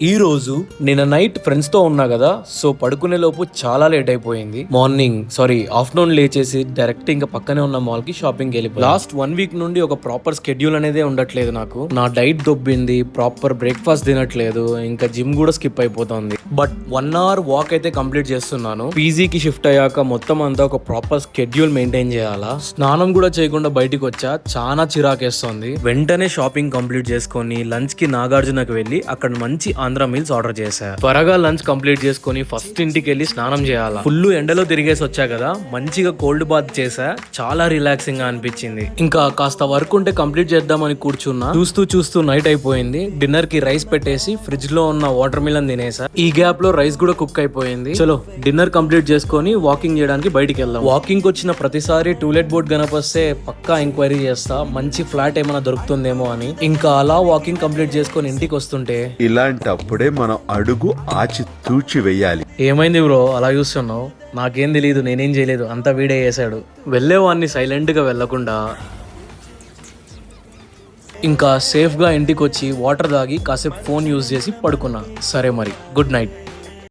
ఈ రోజు నిన్న నైట్ ఫ్రెండ్స్ తో ఉన్నా కదా, సో పడుకునే లోపు చాలా లేట్ అయిపోయింది. ఆఫ్టర్నూన్ లేచేసి డైరెక్ట్ ఇంకా పక్కనే ఉన్న మాల్ కి షాపింగ్ వెళ్ళిపోయి లాస్ట్ 1 వీక్ నుండి ఒక ప్రాపర్ షెడ్యూల్ అనేది ఉండట్లేదు. నాకు నా డైట్ దొబ్బింది, ప్రాపర్ బ్రేక్ఫాస్ట్ తినట్లేదు, ఇంకా జిమ్ కూడా స్కిప్ అయిపోతుంది. బట్ 1 అవర్ వాక్ అయితే కంప్లీట్ చేస్తున్నాను. పీజీకి షిఫ్ట్ అయ్యాక మొత్తం అంతా ఒక ప్రాపర్ షెడ్యూల్ మెయింటైన్ చేయాలా. స్నానం కూడా చేయకుండా బయటికి వచ్చా, చాలా చిరాకేస్తుంది. వెంటనే షాపింగ్ కంప్లీట్ చేసుకొని లంచ్ కి నాగార్జునకు వెళ్ళి అక్కడ మంచి ఆంధ్ర మీల్స్ ఆర్డర్ చేశా. త్వరగా లంచ్ కంప్లీట్ చేసుకుని ఫస్ట్ ఇంటికి వెళ్ళి స్నానం చేయాలా. ఫుల్ ఎండలో తిరిగేసి వచ్చా కదా, మంచిగా కోల్డ్ బాత్ చేసా. చాలా రిలాక్సింగ్ గా అనిపించింది. ఇంకా కాస్త వర్క్ ఉంటే కంప్లీట్ చేద్దామని కూర్చున్నా. చూస్తూ నైట్ అయిపోయింది. డిన్నర్ కి రైస్ పెట్టేసి ఫ్రిడ్జ్ లో ఉన్న వాటర్ మిలన్ తినేసా. ఈ గ్యాప్ లో రైస్ కూడా కుక్ అయిపోయింది. చలో డిన్నర్ కంప్లీట్ చేసుకొని వాకింగ్ చేయడానికి బయటికి వెళ్దాం. వాకింగ్ వచ్చిన ప్రతిసారి టూలెట్ బోర్డ్ కనపస్తే పక్కా ఎంక్వైరీ చేస్తా, మంచి ఫ్లాట్ ఏమైనా దొరుకుతుందేమో అని. ఇంకా అలా వాకింగ్ కంప్లీట్ చేసుకొని ఇంటికి వస్తుంటే ఇలాంటప్పుడే మనం అడుగు ఆచి తూచి వెయ్యాలి. ఏమైంది బ్రో అలా చూస్తున్నావు? నాకేం తెలియదు, నేనేం చేయలేదు, అంతా వీడే చేశాడు. వెళ్ళేవాడిని సైలెంట్ గా వెళ్లకుండా ఇంకా సేఫ్ గా ఇంటికి వచ్చి వాటర్ తాగి కాసేపు ఫోన్ యూజ్ చేసి పడుకున్నా. సరే మరి, గుడ్ నైట్.